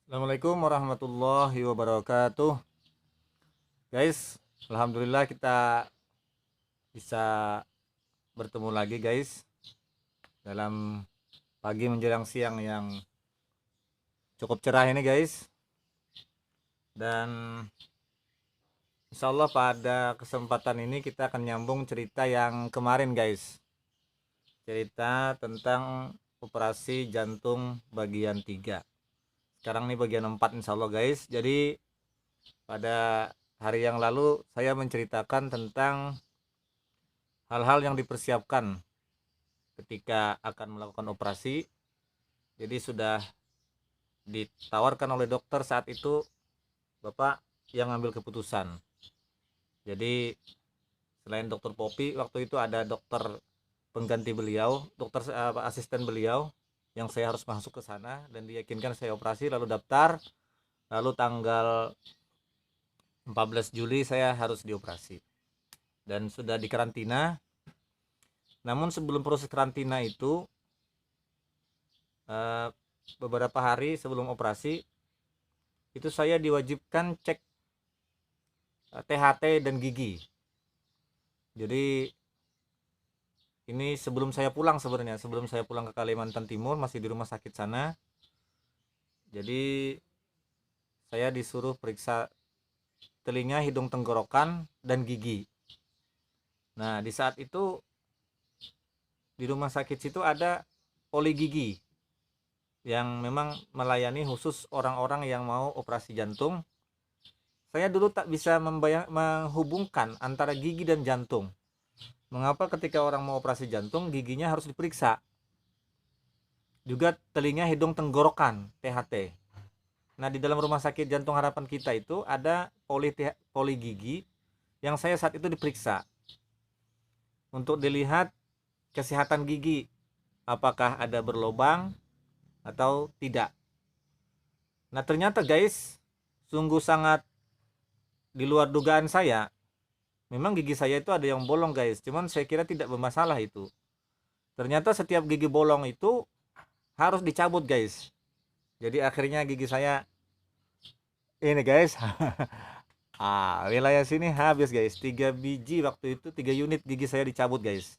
Assalamualaikum warahmatullahi wabarakatuh. Guys, alhamdulillah kita bisa bertemu lagi guys dalam pagi menjelang siang yang cukup cerah ini guys. Dan insya Allah pada kesempatan ini kita akan nyambung cerita yang kemarin guys. Cerita tentang operasi jantung bagian 3. Sekarang nih bagian 4 insya Allah guys. Jadi pada hari yang lalu saya menceritakan tentang hal-hal yang dipersiapkan ketika akan melakukan operasi. Jadi sudah ditawarkan oleh dokter saat itu Bapak yang ngambil keputusan. Jadi selain dokter Popi, waktu itu ada dokter pengganti beliau, dokter asisten beliau yang saya harus masuk ke sana dan diyakinkan saya operasi, lalu daftar, lalu tanggal 14 Juli saya harus dioperasi dan sudah dikarantina. Namun sebelum proses karantina itu beberapa hari sebelum operasi itu saya diwajibkan cek THT dan gigi. Jadi ini sebelum saya pulang sebenarnya, sebelum saya pulang ke Kalimantan Timur, masih di rumah sakit sana. Jadi saya disuruh periksa telinga, hidung, tenggorokan, dan gigi. Nah, di saat itu di rumah sakit situ ada poli gigi yang memang melayani khusus orang-orang yang mau operasi jantung. Saya dulu tak bisa menghubungkan antara gigi dan jantung. Mengapa ketika orang mau operasi jantung giginya harus diperiksa? Juga telinga, hidung, tenggorokan, THT. Nah, di dalam rumah sakit Jantung Harapan kita itu ada poli gigi yang saya saat itu diperiksa untuk dilihat kesehatan gigi, apakah ada berlobang atau tidak. Nah, ternyata guys, sungguh sangat di luar dugaan saya. Memang gigi saya itu ada yang bolong guys, cuman saya kira tidak bermasalah itu. Ternyata setiap gigi bolong itu harus dicabut guys. Jadi akhirnya gigi saya ini guys. Wilayah sini habis guys. 3 biji waktu itu, 3 unit gigi saya dicabut guys.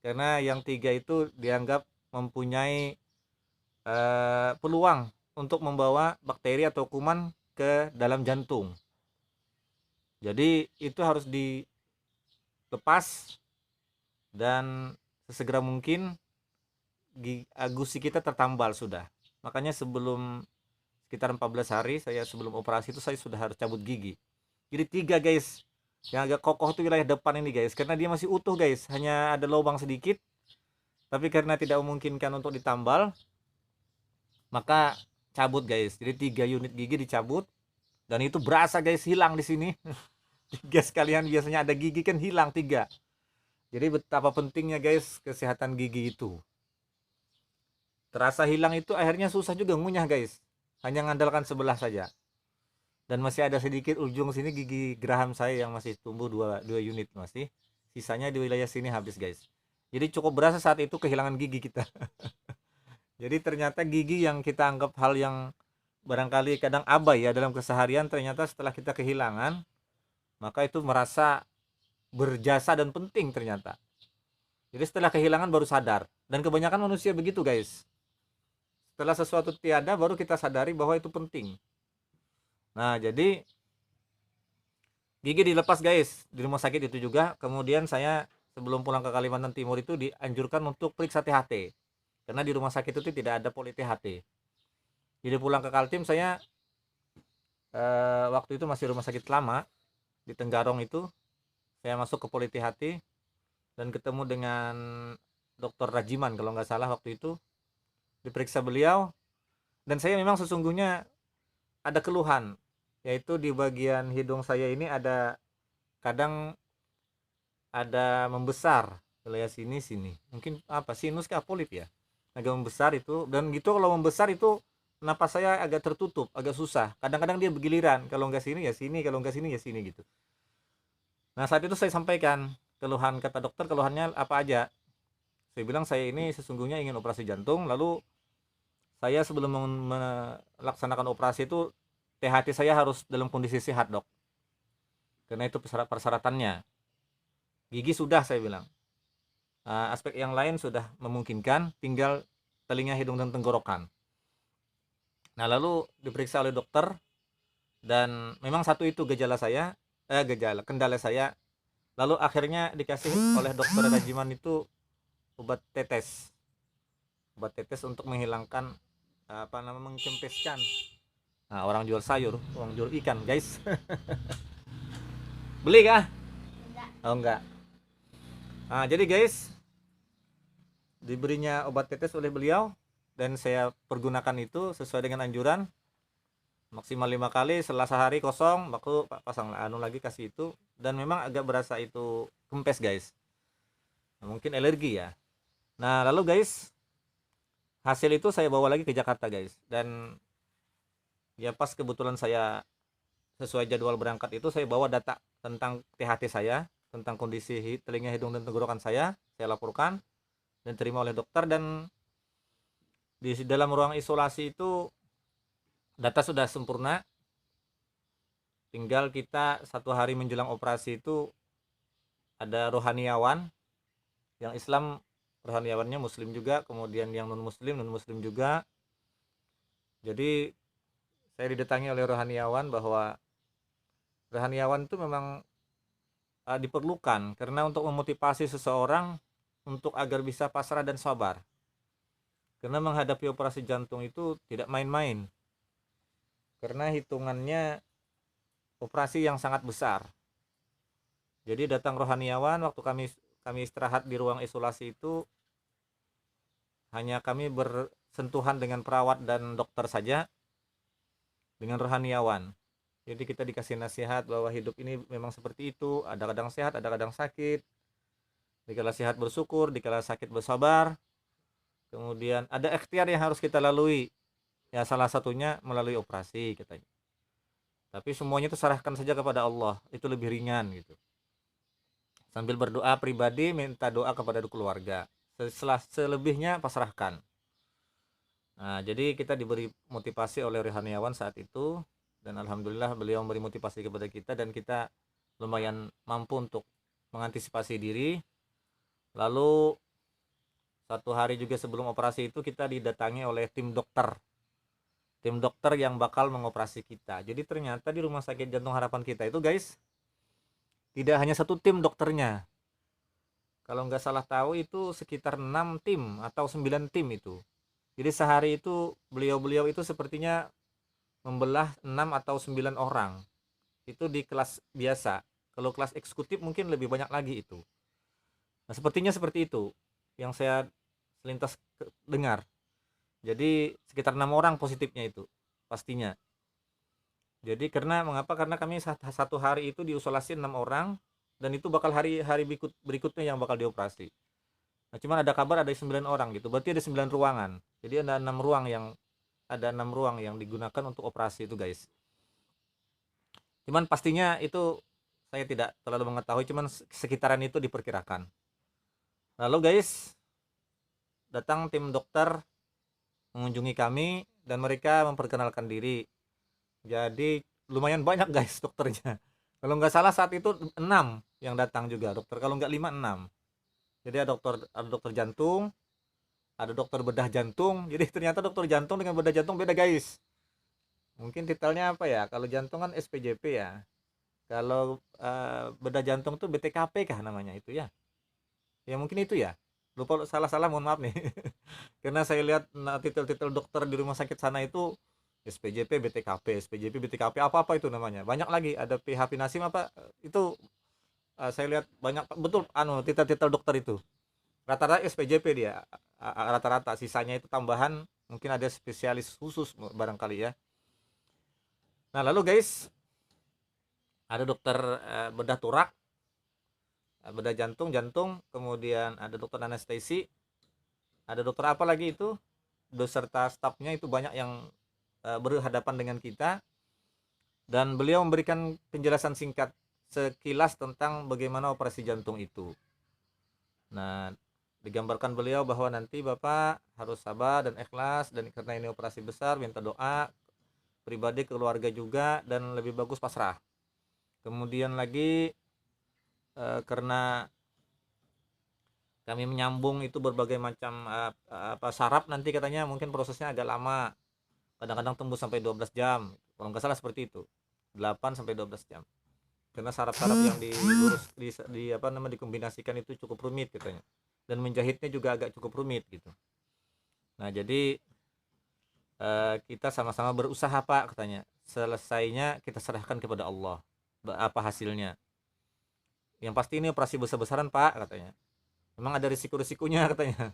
Karena yang 3 itu dianggap mempunyai peluang untuk membawa bakteri atau kuman ke dalam jantung. Jadi itu harus dilepas dan sesegera mungkin gusi kita tertambal sudah. Makanya sebelum sekitar 14 hari saya sebelum operasi itu saya sudah harus cabut gigi. Jadi 3 guys. Yang agak kokoh itu wilayah depan ini guys, karena dia masih utuh guys, hanya ada lubang sedikit. Tapi karena tidak memungkinkan untuk ditambal, maka cabut guys. Jadi 3 unit gigi dicabut dan itu berasa guys hilang di sini. Tiga sekalian biasanya ada gigi kan hilang 3. Jadi betapa pentingnya guys kesehatan gigi itu. Terasa hilang itu akhirnya susah juga ngunyah guys. Hanya ngandalkan sebelah saja. Dan masih ada sedikit ujung sini gigi geraham saya yang masih tumbuh 2 unit masih. Sisanya di wilayah sini habis guys. Jadi cukup berasa saat itu kehilangan gigi kita. Jadi ternyata gigi yang kita anggap hal yang barangkali kadang abai ya dalam keseharian, ternyata setelah kita kehilangan maka itu merasa berjasa dan penting ternyata. Jadi setelah kehilangan baru sadar, dan kebanyakan manusia begitu guys. Setelah sesuatu tiada baru kita sadari bahwa itu penting. Nah, jadi gigi dilepas guys di rumah sakit itu juga. Kemudian saya sebelum pulang ke Kalimantan Timur itu dianjurkan untuk periksa THT, karena di rumah sakit itu tidak ada poli THT. Jadi pulang ke Kaltim saya waktu itu masih rumah sakit lama di Tenggarong itu, saya masuk ke poli THT dan ketemu dengan dokter Rajiman kalau nggak salah waktu itu, diperiksa beliau. Dan saya memang sesungguhnya ada keluhan, yaitu di bagian hidung saya ini ada kadang ada membesar wilayah sini sini, mungkin apa sinus kah polip ya, agak membesar itu. Dan gitu kalau membesar itu napas saya agak tertutup, agak susah, kadang-kadang dia bergiliran, kalau nggak sini ya sini, kalau nggak sini ya sini gitu. Nah saat itu saya sampaikan keluhan, kata dokter keluhannya apa aja. Saya bilang saya ini sesungguhnya ingin operasi jantung, lalu saya sebelum melaksanakan operasi itu THT saya harus dalam kondisi sehat, Dok. Karena itu persyaratannya. Gigi sudah saya bilang. Aspek yang lain sudah memungkinkan, tinggal telinga, hidung, dan tenggorokan. Nah, lalu diperiksa oleh dokter dan memang satu itu kendala saya. Lalu akhirnya dikasih oleh dokter Rajiman itu obat tetes. Obat tetes untuk menghilangkan mengkempeskan. Nah, orang jual sayur, orang jual ikan, guys. Beli kah? Enggak. Oh, enggak. Nah, jadi guys, diberinya obat tetes oleh beliau dan saya pergunakan itu sesuai dengan anjuran maksimal 5 kali. Setelah sehari kosong aku pasang lagi kasih itu, dan memang agak berasa itu kempes, guys. Nah, mungkin alergi ya. Nah, lalu guys, hasil itu saya bawa lagi ke Jakarta, guys, dan ya pas kebetulan saya sesuai jadwal berangkat itu saya bawa data tentang THT saya, tentang kondisi telinga, hidung, dan tenggorokan saya laporkan dan terima oleh dokter. Dan di dalam ruang isolasi itu data sudah sempurna, tinggal kita 1 hari menjelang operasi itu ada rohaniawan yang Islam, rohaniawannya muslim juga, kemudian yang non muslim juga. Jadi saya didatangi oleh rohaniawan bahwa rohaniawan itu memang diperlukan karena untuk memotivasi seseorang untuk agar bisa pasrah dan sabar, karena menghadapi operasi jantung itu tidak main-main, karena hitungannya operasi yang sangat besar. Jadi datang rohaniawan waktu kami istirahat di ruang isolasi itu, hanya kami bersentuhan dengan perawat dan dokter saja dengan rohaniawan. Jadi kita dikasih nasihat bahwa hidup ini memang seperti itu, ada kadang sehat, ada kadang sakit. Dikala sehat bersyukur, dikala sakit bersabar. Kemudian ada ikhtiar yang harus kita lalui. Ya salah satunya melalui operasi katanya. Tapi semuanya itu serahkan saja kepada Allah, itu lebih ringan gitu. Sambil berdoa pribadi, minta doa kepada keluarga. Selebihnya pasrahkan. Nah, jadi kita diberi motivasi oleh rohaniawan saat itu, dan alhamdulillah beliau memberi motivasi kepada kita dan kita lumayan mampu untuk mengantisipasi diri. Lalu 1 hari juga sebelum operasi itu kita didatangi oleh tim dokter yang bakal mengoperasi kita. Jadi ternyata di Rumah Sakit Jantung Harapan kita itu, guys, tidak hanya satu tim dokternya. Kalau nggak salah tahu itu sekitar 6 tim atau 9 tim itu. Jadi sehari itu beliau itu sepertinya membelah 6 atau 9 orang. Itu di kelas biasa. Kalau kelas eksekutif mungkin lebih banyak lagi itu. Nah, sepertinya seperti itu yang saya selintas dengar. Jadi sekitar 6 orang positifnya itu pastinya. Jadi karena kami 1 hari itu diisolasi 6 orang, dan itu bakal hari-hari berikutnya yang bakal dioperasi. Nah, cuman ada kabar ada 9 orang gitu. Berarti ada 9 ruangan. Jadi ada 6 ruang yang digunakan untuk operasi itu, guys. Cuman pastinya itu saya tidak terlalu mengetahui, cuman sekitaran itu diperkirakan. Lalu guys, datang tim dokter mengunjungi kami dan mereka memperkenalkan diri. Jadi lumayan banyak, guys, dokternya. Kalau nggak salah saat itu 6 yang datang juga dokter, kalau nggak 5, 6. Jadi ada dokter jantung, ada dokter bedah jantung. Jadi ternyata dokter jantung dengan bedah jantung beda, guys. Mungkin titelnya apa ya? Kalau jantung kan SPJP ya. Kalau bedah jantung tuh BTKP kah namanya itu ya? Ya mungkin itu ya. Lupa, salah mohon maaf nih. Karena saya lihat titel-titel dokter di rumah sakit sana itu SPJP BTKP apa-apa itu namanya. Banyak lagi, ada PH Pinasim apa itu, saya lihat banyak betul titel-titel dokter itu. Rata-rata SPJP dia, rata-rata, sisanya itu tambahan, mungkin ada spesialis khusus barangkali ya. Nah, lalu guys, ada dokter bedah turak, bedah jantung, kemudian ada dokter anestesi, ada dokter apa lagi itu, beserta stafnya itu banyak yang berhadapan dengan kita, dan beliau memberikan penjelasan singkat sekilas tentang bagaimana operasi jantung itu. Nah, digambarkan beliau bahwa nanti Bapak harus sabar dan ikhlas, dan karena ini operasi besar minta doa pribadi, keluarga juga, dan lebih bagus pasrah. Kemudian lagi karena kami menyambung itu berbagai macam saraf, nanti katanya mungkin prosesnya agak lama, kadang-kadang tembus sampai 12 jam kalau nggak salah seperti itu, 8 sampai 12 jam, karena saraf-saraf yang dilurus dikombinasikan itu cukup rumit katanya, dan menjahitnya juga agak cukup rumit gitu. Nah jadi kita sama-sama berusaha Pak katanya, selesainya kita serahkan kepada Allah apa hasilnya, yang pasti ini operasi besar-besaran Pak katanya, memang ada risiko-risikonya katanya.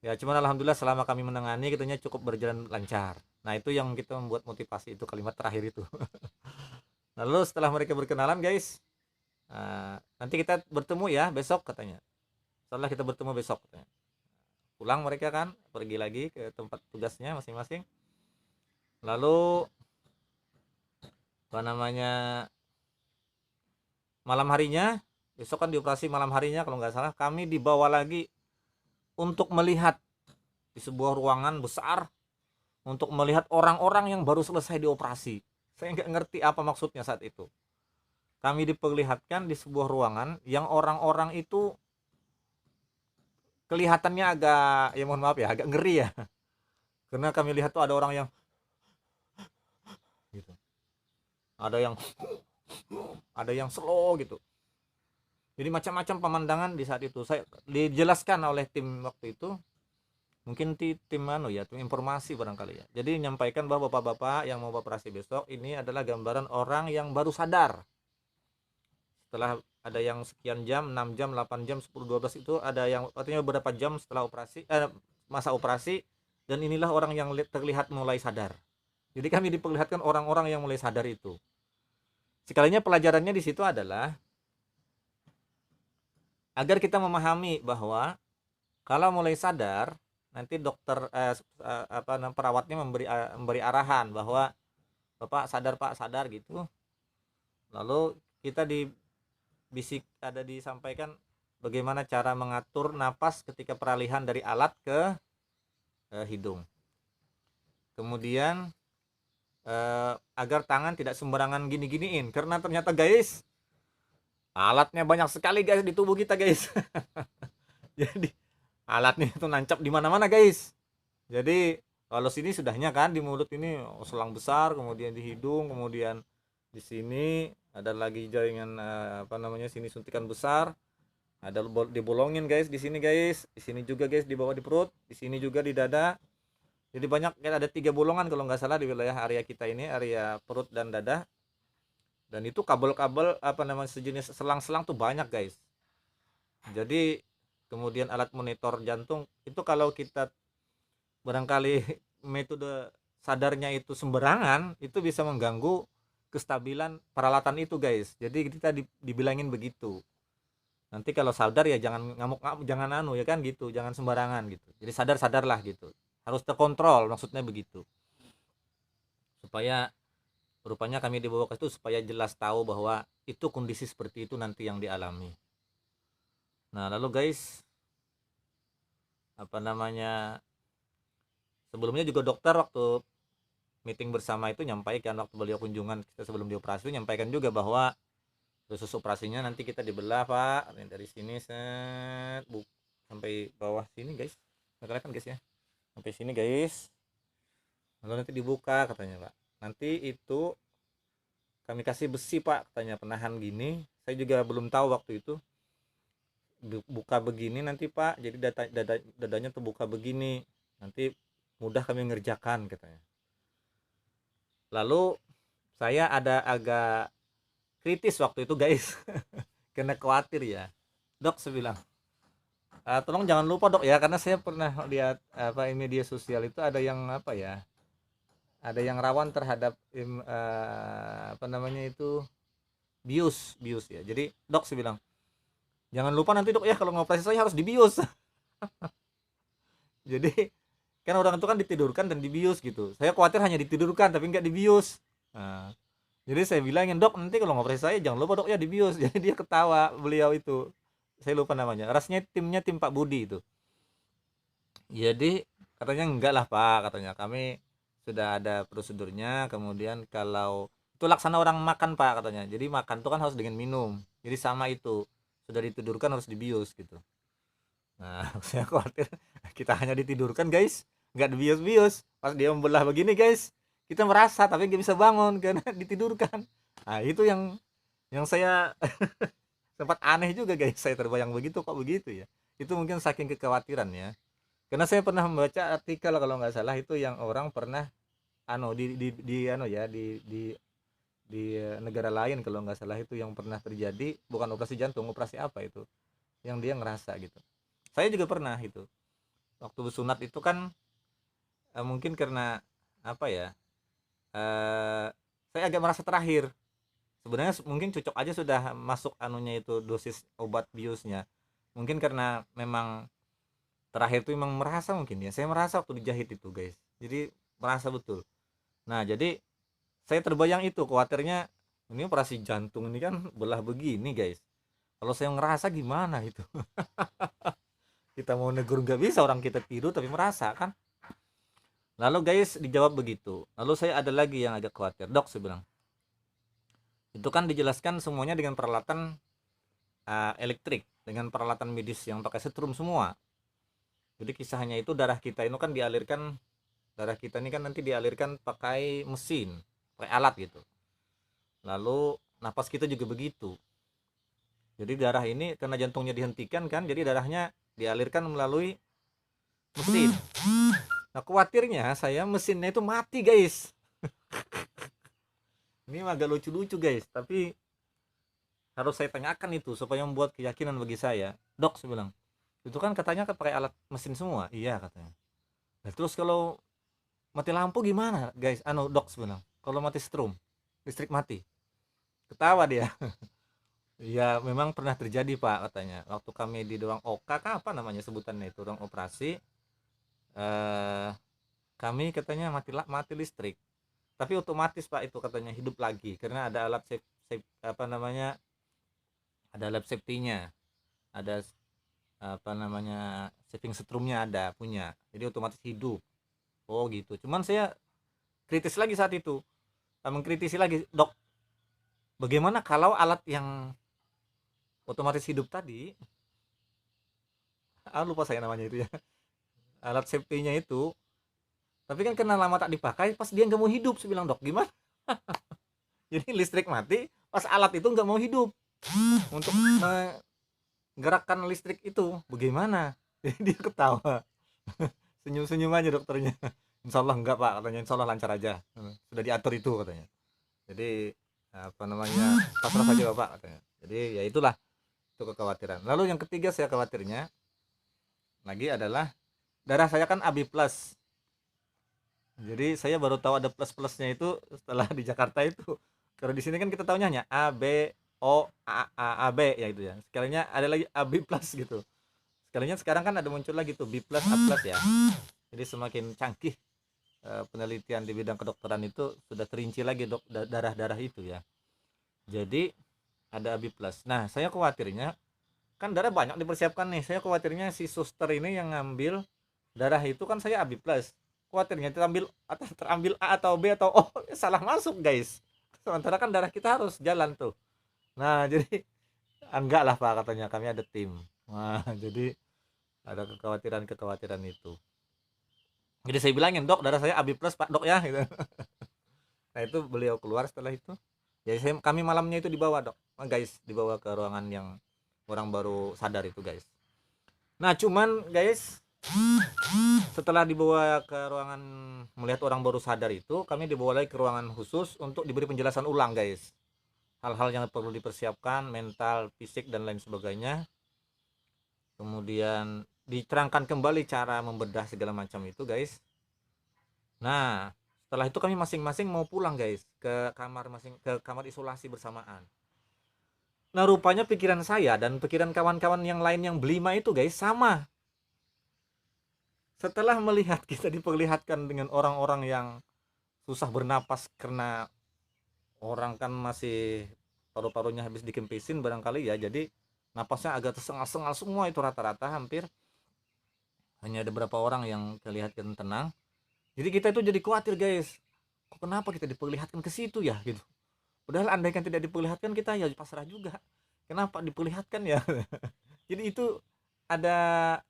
Ya cuman alhamdulillah selama kami menangani katanya cukup berjalan lancar. Nah itu yang kita membuat motivasi, itu kalimat terakhir itu. Lalu setelah mereka berkenalan guys, nanti kita bertemu ya besok katanya. Setelah kita bertemu besok katanya, pulang mereka kan pergi lagi ke tempat tugasnya masing-masing. Lalu apa namanya, malam harinya, besok kan dioperasi malam harinya kalau nggak salah, kami dibawa lagi untuk melihat di sebuah ruangan besar, untuk melihat orang-orang yang baru selesai dioperasi. Saya nggak ngerti apa maksudnya saat itu. Kami diperlihatkan di sebuah ruangan yang orang-orang itu kelihatannya agak, ya mohon maaf ya, agak ngeri ya. Karena kami lihat tuh ada orang yang gitu, ada yang slow gitu. Jadi macam-macam pemandangan di saat itu. Saya dijelaskan oleh tim waktu itu, mungkin tim tim informasi barangkali ya. Jadi menyampaikan bahwa bapak-bapak yang mau operasi besok ini adalah gambaran orang yang baru sadar. Setelah ada yang sekian jam, 6 jam, 8 jam, 10, 12 itu ada yang artinya beberapa jam setelah operasi, masa operasi, dan inilah orang yang terlihat mulai sadar. Jadi kami diperlihatkan orang-orang yang mulai sadar itu. Sekalinya pelajarannya di situ adalah agar kita memahami bahwa kalau mulai sadar, nanti dokter perawatnya memberi arahan bahwa Bapak sadar Pak, sadar gitu. Lalu kita disampaikan bagaimana cara mengatur napas ketika peralihan dari alat ke hidung. Kemudian agar tangan tidak sembarangan gini-giniin, karena ternyata guys alatnya banyak sekali guys di tubuh kita guys. Jadi alatnya itu nancap di mana-mana guys. Jadi kalau sini sudahnya kan di mulut ini selang besar, kemudian di hidung, kemudian di sini ada lagi jaringan sini suntikan besar, ada dibolongin guys di sini guys, di sini juga guys di bawah di perut, di sini juga di dada. Jadi banyak, ada 3 bolongan kalau nggak salah di wilayah area kita ini, area perut dan dada. Dan itu kabel-kabel sejenis selang-selang tuh banyak guys. Jadi kemudian alat monitor jantung itu kalau kita barangkali metode sadarnya itu sembarangan, itu bisa mengganggu kestabilan peralatan itu guys. Jadi kita dibilangin begitu. Nanti kalau sadar ya jangan ngamuk-ngamuk, jangan ya kan gitu, jangan sembarangan gitu. Jadi sadarlah gitu. Harus terkontrol, maksudnya begitu. Supaya rupanya kami dibawa ke situ supaya jelas tahu bahwa itu kondisi seperti itu nanti yang dialami. Nah lalu guys, sebelumnya juga dokter waktu meeting bersama itu nyampaikan, waktu beliau kunjungan kita sebelum dioperasi itu nyampaikan juga bahwa khusus operasinya nanti kita dibelah Pak, dari sini sampai bawah sini guys, kelihatan guys ya, sampai sini guys, lalu nanti dibuka katanya Pak. Nanti itu kami kasih besi Pak katanya, penahan gini, saya juga belum tahu waktu itu buka begini nanti Pak, jadi dadanya terbuka begini, nanti mudah kami ngerjakan katanya. Lalu saya ada agak kritis waktu itu guys karena khawatir ya. Dok, saya bilang tolong jangan lupa dok ya, karena saya pernah lihat di media sosial itu ada yang ada yang rawan terhadap bius ya. Jadi dok, saya bilang jangan lupa nanti dok ya kalau ngoperasi saya harus dibius. Jadi kan orang itu kan ditidurkan dan dibius gitu, saya khawatir hanya ditidurkan tapi nggak dibius. Nah, jadi saya bilangin dok nanti kalau ngoperasi saya jangan lupa dok ya dibius. Jadi dia ketawa beliau itu, saya lupa namanya, rasnya timnya tim Pak Budi itu. Jadi katanya enggak lah Pak, katanya kami sudah ada prosedurnya, kemudian kalau itu laksana orang makan Pak katanya, jadi makan itu kan harus dengan minum, jadi sama itu, sudah ditidurkan harus dibius gitu. Nah saya khawatir kita hanya ditidurkan guys, nggak dibius-bius, pas dia membelah begini guys, kita merasa tapi nggak bisa bangun karena ditidurkan. Nah itu yang saya sempat aneh juga guys, saya terbayang begitu kok begitu ya, itu mungkin saking kekhawatiran ya. Karena saya pernah membaca artikel kalau nggak salah itu yang orang pernah di ano ya di negara lain kalau nggak salah itu yang pernah terjadi, bukan operasi jantung, operasi apa itu yang dia ngerasa gitu. Saya juga pernah itu waktu sunat itu kan, mungkin karena apa ya, saya agak merasa terakhir sebenarnya, mungkin cocok aja sudah masuk anunya itu dosis obat biusnya, mungkin karena memang terakhir itu memang merasa, mungkin ya saya merasa waktu dijahit itu guys, jadi merasa betul. Nah jadi saya terbayang itu khawatirnya, ini operasi jantung ini kan belah begini guys, kalau saya ngerasa gimana itu. Kita mau negur nggak bisa, orang kita tidur tapi merasa kan. Lalu guys dijawab begitu, lalu saya ada lagi yang agak khawatir dok, saya bilang itu kan dijelaskan semuanya dengan peralatan elektrik, dengan peralatan medis yang pakai setrum semua. Jadi kisahnya itu darah kita itu kan dialirkan, darah kita ini kan nanti dialirkan pakai mesin, pakai alat gitu. Lalu napas kita juga begitu. Jadi darah ini karena jantungnya dihentikan kan, jadi darahnya dialirkan melalui mesin. Nah khawatirnya saya mesinnya itu mati guys. Ini agak lucu-lucu guys, tapi harus saya tanyakan itu supaya membuat keyakinan bagi saya. Dok, saya bilang, itu kan katanya kan pakai alat mesin semua. Iya katanya. Nah, terus kalau mati lampu gimana guys? Dok, saya bilang, kalau mati strum, listrik mati. Ketawa dia. Ya memang pernah terjadi Pak katanya. Waktu kami di ruang OK, apa namanya sebutannya itu, ruang operasi, eh, kami katanya mati listrik. Tapi otomatis Pak itu katanya hidup lagi karena ada alat apa namanya, ada alat safety-nya, ada apa namanya saving setrumnya ada punya, jadi otomatis hidup. Oh gitu. Cuman saya kritis lagi saat itu, mengkritisi lagi, dok bagaimana kalau alat yang otomatis hidup tadi, lupa saya namanya itu ya, alat safety-nya itu, tapi kan karena lama tak dipakai, pas dia nggak mau hidup, saya bilang dok gimana. Jadi listrik mati pas alat itu nggak mau hidup untuk menggerakkan listrik itu, bagaimana. Jadi dia ketawa, senyum-senyum aja dokternya. Insya Allah enggak Pak katanya, insya Allah lancar aja, sudah diatur itu katanya. Jadi apa namanya, pasrah saja Bapak katanya. Jadi ya itulah, itu kekhawatiran. Lalu yang ketiga saya khawatirnya lagi adalah darah saya kan AB plus. Jadi saya baru tahu ada plus-plusnya itu setelah di Jakarta itu. Kalau di sini kan kita tahunya hanya A B O A B ya itu ya. Sekalinya ada lagi AB plus gitu. Sekalinya sekarang kan ada muncul lagi tuh B plus A plus ya. Jadi semakin canggih penelitian di bidang kedokteran itu, sudah terinci lagi dok darah-darah itu ya. Jadi ada AB plus. Nah saya khawatirnya kan darah banyak dipersiapkan nih, saya khawatirnya si suster ini yang ngambil darah itu kan saya AB plus, khawatirnya terambil A atau B atau O, salah masuk guys, sementara kan darah kita harus jalan tuh. Nah jadi enggak lah Pak katanya, kami ada tim. Nah jadi ada kekhawatiran itu. Jadi saya bilangin dok darah saya AB plus Pak dok ya gitu. Nah itu beliau keluar setelah itu. Jadi kami malamnya itu dibawa dok, guys, dibawa ke ruangan yang orang baru sadar itu guys. Nah cuman guys, setelah dibawa ke ruangan melihat orang baru sadar itu, kami dibawa lagi ke ruangan khusus untuk diberi penjelasan ulang guys, hal-hal yang perlu dipersiapkan, mental, fisik dan lain sebagainya. Kemudian diterangkan kembali cara membedah segala macam itu guys. Nah setelah itu kami masing-masing mau pulang guys ke kamar isolasi bersamaan. Nah rupanya pikiran saya dan pikiran kawan-kawan yang lain yang berlima itu guys sama. Setelah melihat kita diperlihatkan dengan orang-orang yang susah bernapas karena orang kan masih paru-parunya habis dikempisin barangkali ya, jadi napasnya agak tersengal-sengal semua itu rata-rata hampir, hanya ada beberapa orang yang kelihatan tenang. Jadi kita itu jadi khawatir guys, kok kenapa kita diperlihatkan ke situ ya gitu, padahal andaikan tidak diperlihatkan kita ya pasrah juga, kenapa diperlihatkan ya. Jadi itu ada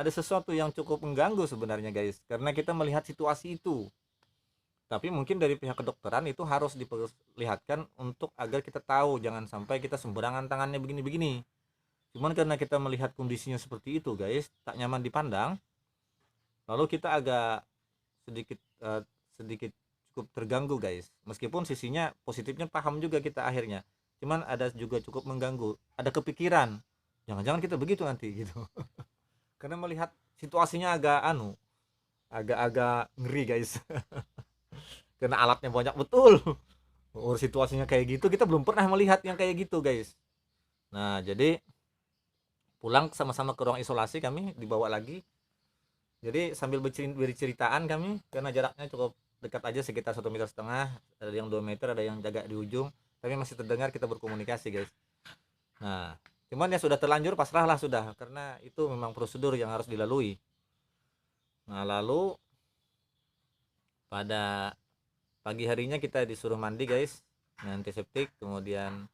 sesuatu yang cukup mengganggu sebenarnya guys, karena kita melihat situasi itu. Tapi mungkin dari pihak kedokteran itu harus diperlihatkan untuk agar kita tahu, jangan sampai kita sembarangan tangannya begini-begini. Cuman karena kita melihat kondisinya seperti itu guys, tak nyaman dipandang, lalu kita agak sedikit sedikit cukup terganggu guys. Meskipun sisinya positifnya paham juga kita akhirnya, cuman ada juga cukup mengganggu, ada kepikiran jangan-jangan kita begitu nanti gitu. Karena melihat situasinya agak agak-agak ngeri guys. Karena alatnya banyak betul. Oh, situasinya kayak gitu kita belum pernah melihat yang kayak gitu guys. Nah jadi pulang sama-sama ke ruang isolasi, kami dibawa lagi. Jadi sambil berceritaan kami, karena jaraknya cukup dekat aja, sekitar 1,5 meter, ada yang 2 meter, ada yang jaga di ujung, tapi masih terdengar kita berkomunikasi guys. Nah cuman ya sudah terlanjur pasrahlah sudah, karena itu memang prosedur yang harus dilalui. Nah lalu pada pagi harinya kita disuruh mandi guys, antiseptik, kemudian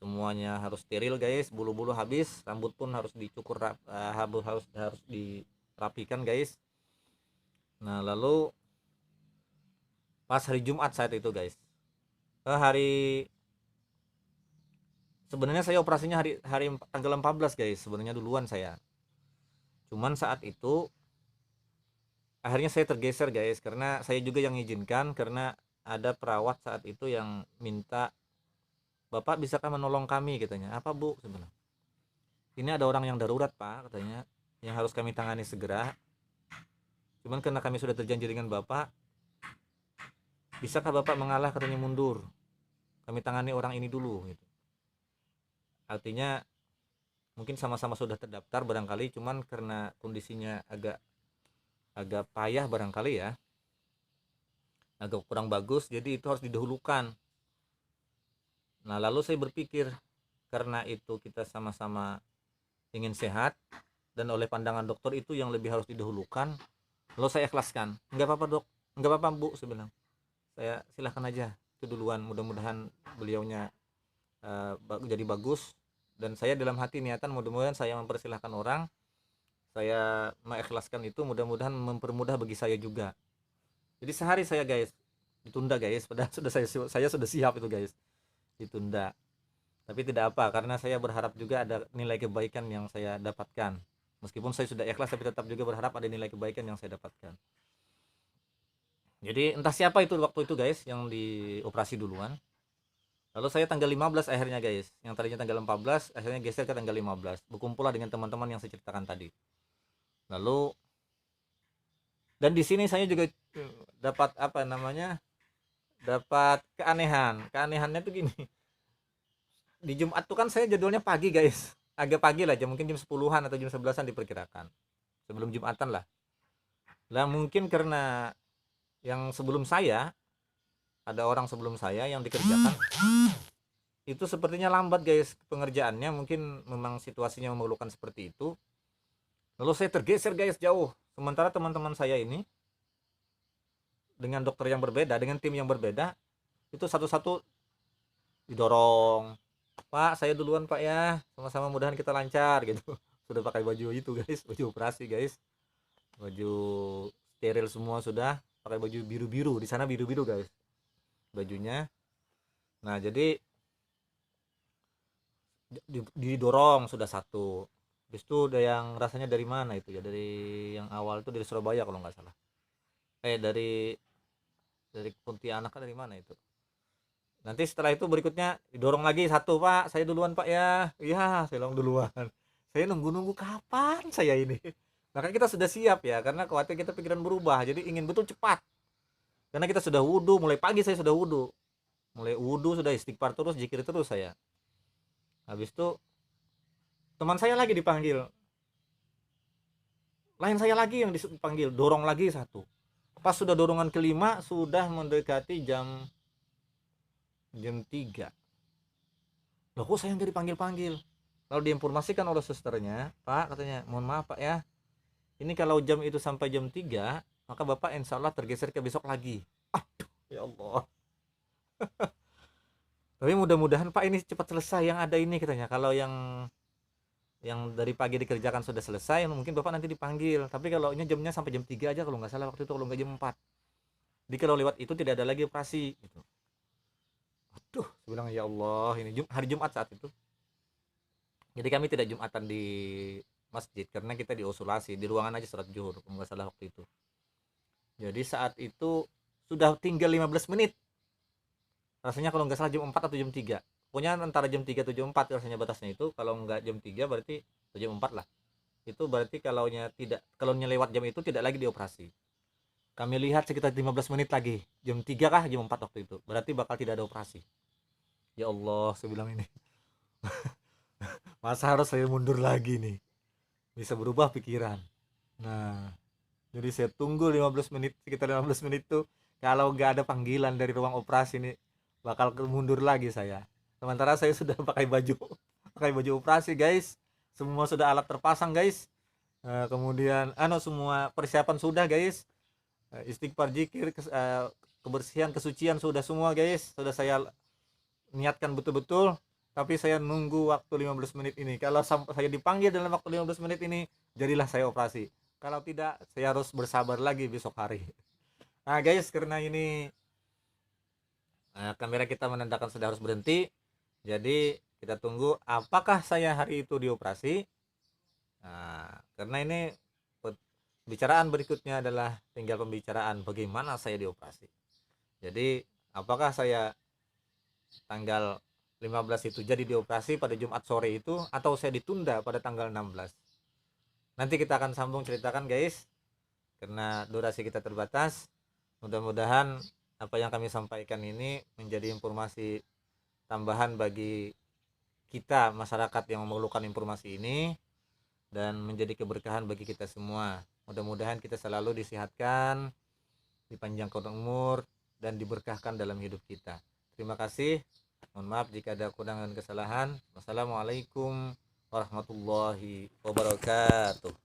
semuanya harus steril guys, bulu-bulu habis, rambut pun harus dicukur harus dirapikan guys. Nah lalu pas hari Jumat saat itu guys, hari sebenarnya saya operasinya hari hari tanggal 14 guys, sebenarnya duluan saya. Cuman saat itu akhirnya saya tergeser guys, karena saya juga yang izinkan, karena ada perawat saat itu yang minta, bapak bisakah menolong kami, katanya. Apa bu sebenarnya, ini ada orang yang darurat pak, katanya, yang harus kami tangani segera. Cuman karena kami sudah terjanji dengan bapak, bisakah bapak mengalah, katanya, mundur, kami tangani orang ini dulu gitu. Artinya mungkin sama-sama sudah terdaftar barangkali, cuman karena kondisinya agak agak payah barangkali ya, agak kurang bagus, jadi itu harus didahulukan. Nah lalu saya berpikir, karena itu kita sama-sama ingin sehat, dan oleh pandangan dokter itu yang lebih harus didahulukan, lalu saya ikhlaskan. Nggak apa-apa dok, nggak apa-apa bu, saya bilang, saya silahkan aja itu duluan, mudah-mudahan beliaunya jadi bagus. Dan saya dalam hati niatan, mudah-mudahan saya mempersilahkan orang, saya mengikhlaskan itu, mudah-mudahan mempermudah bagi saya juga. Jadi sehari saya guys ditunda guys, padahal sudah saya sudah siap itu guys, ditunda. Tapi tidak apa, karena saya berharap juga ada nilai kebaikan yang saya dapatkan. Meskipun saya sudah ikhlas, tapi tetap juga berharap ada nilai kebaikan yang saya dapatkan. Jadi entah siapa itu waktu itu guys yang dioperasi duluan. Lalu saya tanggal 15 akhirnya guys, yang tadinya tanggal 14 akhirnya geser ke tanggal 15. Berkumpullah dengan teman-teman yang saya ceritakan tadi. Lalu dan di sini saya juga dapat apa namanya, dapat keanehan. Keanehannya tuh gini, di Jumat tuh kan saya jadwalnya pagi guys, agak pagi lah, mungkin jam 10-an atau jam 11-an diperkirakan, sebelum Jumatan lah. Lah mungkin karena yang sebelum saya, ada orang sebelum saya yang dikerjakan itu sepertinya lambat guys pengerjaannya, mungkin memang situasinya memerlukan seperti itu. Lalu saya tergeser guys jauh, sementara teman-teman saya ini dengan dokter yang berbeda, dengan tim yang berbeda, itu satu-satu didorong, pak saya duluan pak ya, sama-sama mudahan kita lancar gitu. Sudah pakai baju itu guys, baju operasi guys, baju steril semua, sudah pakai baju biru-biru, di sana biru-biru guys bajunya. Nah jadi didorong sudah satu, habis itu ada yang rasanya dari mana itu ya, dari yang awal itu dari Surabaya kalau nggak salah, dari Pontianak, dari mana itu. Nanti setelah itu berikutnya didorong lagi satu, pak saya duluan pak ya, iya saya duluan. Saya nunggu kapan saya ini. Maka kita sudah siap ya, karena khawatir kita pikiran berubah, jadi ingin betul cepat. Karena kita sudah wudhu, mulai pagi saya sudah wudhu, sudah istighfar terus, zikir terus saya. Habis itu teman saya lagi dipanggil, lain saya lagi yang dipanggil, dorong lagi satu. Pas sudah dorongan kelima, sudah mendekati jam 3. Loh kok saya nggak dipanggil-panggil? Lalu diinformasikan oleh susternya, Pak, katanya, mohon maaf Pak ya, ini kalau jam itu sampai jam 3, maka Bapak insya Allah tergeser ke besok lagi. Aduh, ya Allah. Tapi mudah-mudahan Pak ini cepat selesai yang ada ini, katanya. Kalau yang dari pagi dikerjakan sudah selesai, mungkin Bapak nanti dipanggil. Tapi kalau ini jamnya sampai jam 3 aja kalau nggak salah waktu itu, kalau nggak jam 4. Jadi kalau lewat itu tidak ada lagi operasi gitu. Aduh, saya bilang ya Allah, ini hari Jumat saat itu. Jadi kami tidak Jumatan di masjid karena kita diisolasi di ruangan aja sholat zuhur kalau nggak salah waktu itu. Jadi saat itu sudah tinggal 15 menit. Rasanya kalau nggak salah jam 4 atau jam 3. Pokoknya antara jam 3 atau jam 4 rasanya batasnya itu. Kalau nggak jam 3 berarti atau jam 4 lah. Itu berarti kalau lewat jam itu tidak lagi dioperasi. Kami lihat sekitar 15 menit lagi. Jam 3 kah jam 4 waktu itu. Berarti bakal tidak ada operasi. Ya Allah, saya bilang ini. Masa harus saya mundur lagi nih? Bisa berubah pikiran. Nah, jadi saya tunggu 15 menit, sekitar 15 menit tuh. Kalau nggak ada panggilan dari ruang operasi nih, bakal mundur lagi saya. Sementara saya sudah pakai baju operasi guys. Semua sudah alat terpasang guys. Kemudian semua persiapan sudah guys. Istighfar, zikir, kebersihan, kesucian sudah semua guys. Sudah saya niatkan betul-betul. Tapi saya nunggu waktu 15 menit ini. Kalau sampai saya dipanggil dalam waktu 15 menit ini, jadilah saya operasi. Kalau tidak, saya harus bersabar lagi besok hari. Nah guys, karena ini kamera kita menandakan sudah harus berhenti. Jadi kita tunggu apakah saya hari itu dioperasi. Nah, karena ini pembicaraan berikutnya adalah tinggal pembicaraan bagaimana saya dioperasi. Jadi apakah saya tanggal 15 itu jadi dioperasi pada Jumat sore itu, atau saya ditunda pada tanggal 16. Nanti kita akan sambung ceritakan guys, karena durasi kita terbatas. Mudah-mudahan apa yang kami sampaikan ini menjadi informasi tambahan bagi kita masyarakat yang memerlukan informasi ini, dan menjadi keberkahan bagi kita semua. Mudah-mudahan kita selalu disehatkan, dipanjangkan umur, dan diberkahkan dalam hidup kita. Terima kasih. Mohon maaf jika ada kurang dan kesalahan. Wassalamualaikum warahmatullahi wabarakatuh.